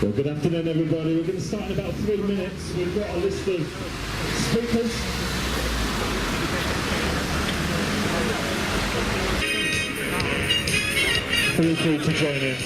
Well, good afternoon, everybody. We're going to start in about 3 minutes. We've got a list of speakers. Feel free to join in.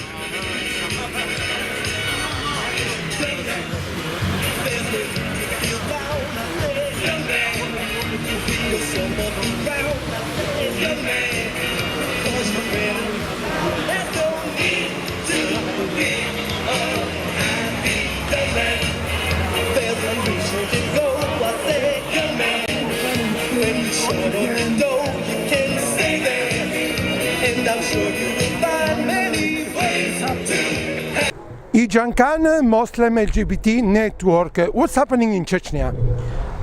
Khan Muslim LGBT network. What's happening in Chechnya?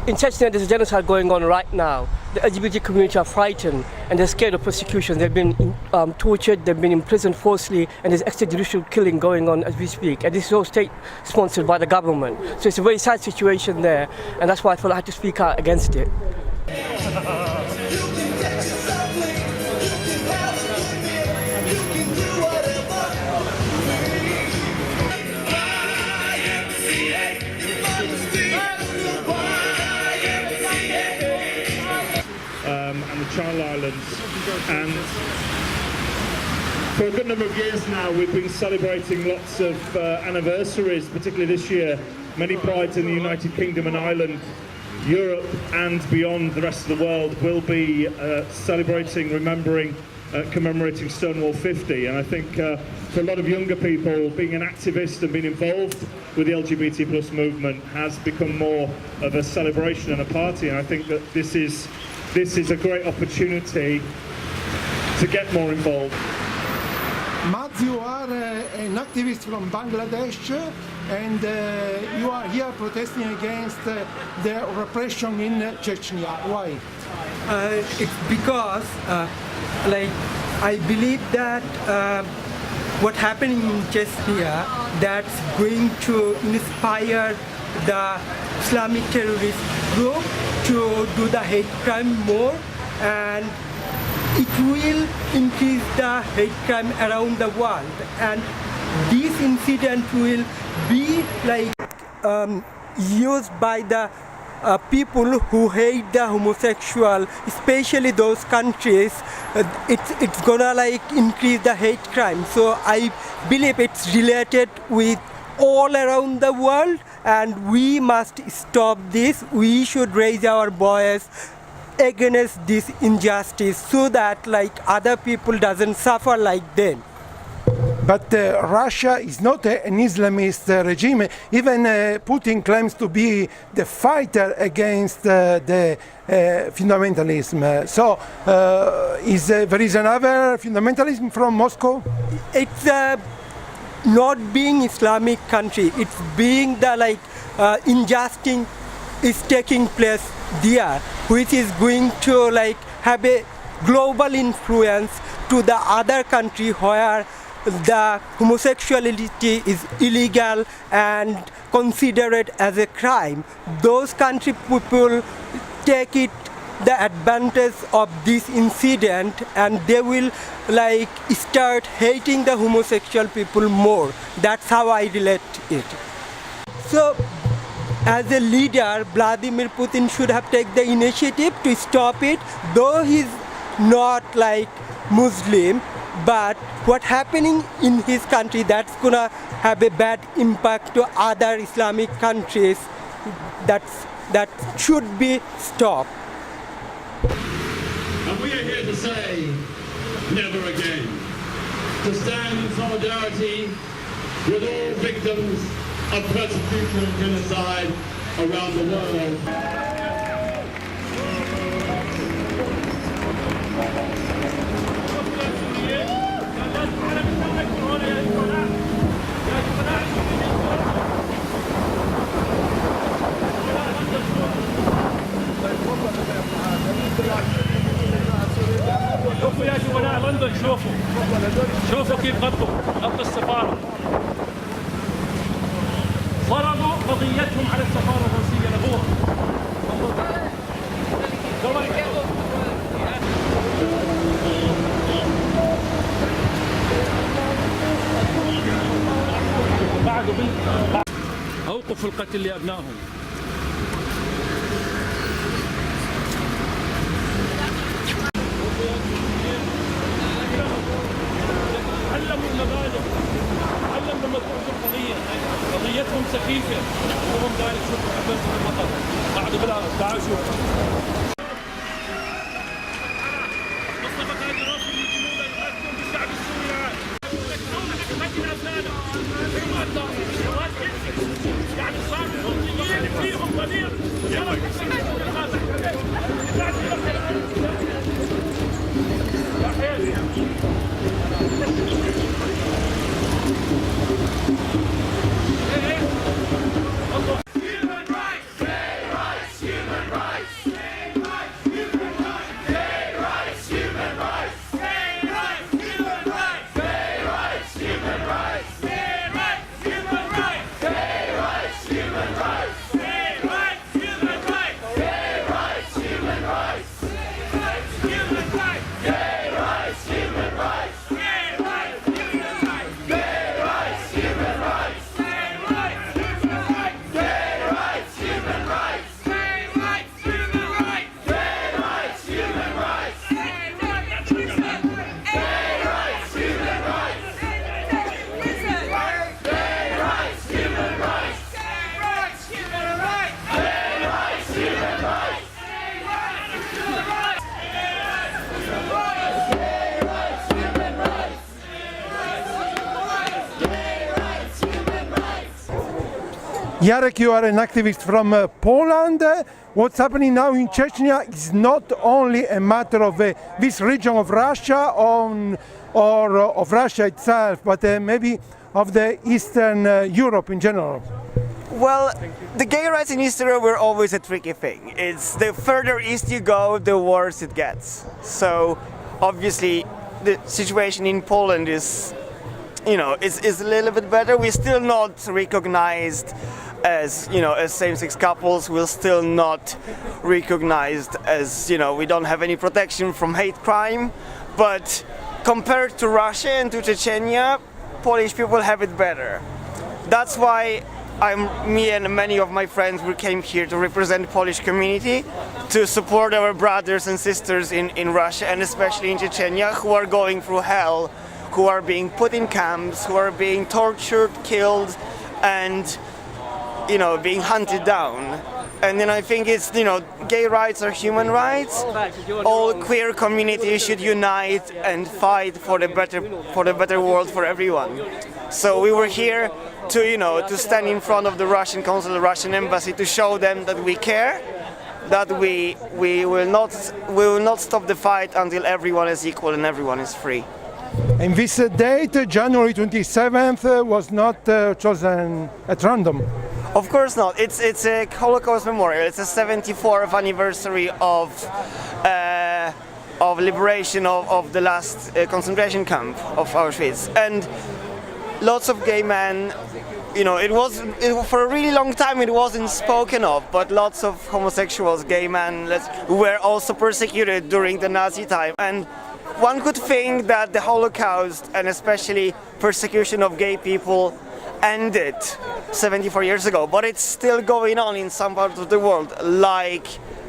In Chechnya, there's a genocide going on right now. The LGBT community are frightened and they're scared of persecution. They've been tortured, they've been imprisoned falsely, and there's extrajudicial killing going on as we speak. And this is all state-sponsored by the government. So it's a very sad situation there, and that's why I felt I had to speak out against it. And the Channel Islands, and for a good number of years now we've been celebrating lots of anniversaries, particularly this year. Many prides in the United Kingdom and Ireland, Europe and beyond the rest of the world will be celebrating, remembering, commemorating Stonewall 50, and I think for a lot of younger people, being an activist and being involved with the LGBT plus movement has become more of a celebration and a party, and I think that this is a great opportunity to get more involved. Matt, you are an activist from Bangladesh, and you are here protesting against the repression in Chechnya. Why? It's because I believe that what happening in Chechnya, that's going to inspire the Islamic terrorist group to do the hate crime more, and it will increase the hate crime around the world, and this incident will be used by the people who hate the homosexual, especially those countries. It's gonna increase the hate crime. So I believe it's related with all around the world, and we must stop this. We should raise our voice against this injustice so that other people doesn't suffer like them. But Russia is not an Islamist regime. Even Putin claims to be the fighter against the fundamentalism. So there is another fundamentalism from Moscow? It's not being Islamic country, it's being the injustice is taking place there, which is going to have a global influence to the other country where the homosexuality is illegal and considered as a crime. Those country people take the advantage of this incident, and they will start hating the homosexual people more. That's how I relate it. So as a leader, Vladimir Putin should have taken the initiative to stop it, though he's not Muslim, but what's happening in his country, that's gonna have a bad impact to other Islamic countries. That should be stopped. And we are here to say, never again. To stand in solidarity with all victims of persecution and genocide around the world. شوفوا يا زملاء لندن، شوفوا كيف غطوا السفارة، فرضوا قضيتهم على السفارة الروسية لغوها. أوقفوا القتل لأبنائهم. علموا المبادئ، علموا لما تكون قضية قضيتهم سخيفة وهم ذلك شوفوا حبيتهم المطر بعد بلا تعالوا شوفوا. مصطفى قادر راسل لجنوده يقاتلون بالشعب السوري الآن. قتل أبنائنا يعني صاروا فيهم ضمير. Jarek, you are an activist from Poland. What's happening now in Chechnya is not only a matter of this region of Russia or of Russia itself, but maybe of the Eastern Europe in general. Well, the gay rights in Eastern Europe were always a tricky thing. It's the further east you go, the worse it gets. So obviously the situation in Poland is, you know, is a little bit better. We're still not recognized as, you know, as same-sex couples. We're still not recognized as, you know, we don't have any protection from hate crime. But compared to Russia and to Chechnya, Polish people have it better. That's why me and many of my friends, we came here to represent Polish community, to support our brothers and sisters in Russia and especially in Chechnya, who are going through hell, who are being put in camps, who are being tortured, killed, and, you know, being hunted down. And then I think it's, you know, gay rights are human rights. All queer communities should unite and fight for the better world for everyone. So we were here to, you know, to stand in front of the Russian consul, the Russian embassy, to show them that we care, that we will not stop the fight until everyone is equal and everyone is free. And this date, January 27th, was not chosen at random. Of course not. It's a Holocaust Memorial. It's a 74th anniversary of liberation of the last concentration camp of Auschwitz, and lots of gay men. You know, for a really long time it wasn't spoken of, but lots of homosexuals, gay men, were also persecuted during the Nazi time. And one could think that the Holocaust, and especially persecution of gay people, ended 74 years ago, but it's still going on in some parts of the world, like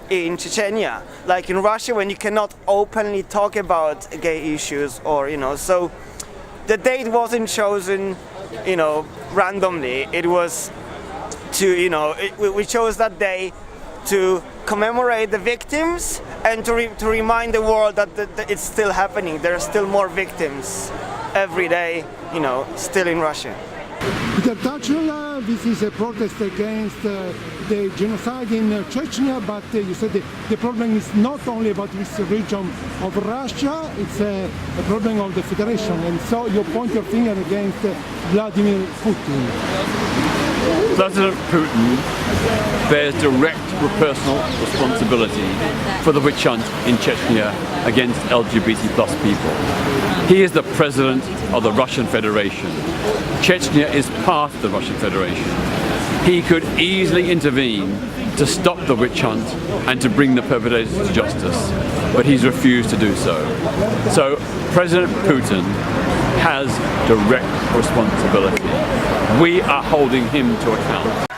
in Chechnya, like in Russia, when you cannot openly talk about gay issues, or, you know, so the date wasn't chosen, you know, randomly. It was to, you know, we chose that day to commemorate the victims and to remind the world that it's still happening. There are still more victims every day, you know, still in Russia. Peter Tachel, this is a protest against the genocide in Chechnya, but you said the problem is not only about this region of Russia, it's a problem of the Federation, and so you point your finger against Vladimir Putin. President Putin bears direct personal responsibility for the witch hunt in Chechnya against LGBT+ people. He is the president of the Russian Federation. Chechnya is part of the Russian Federation. He could easily intervene to stop the witch hunt and to bring the perpetrators to justice, but he's refused to do so. So President Putin has direct responsibility. We are holding him to account.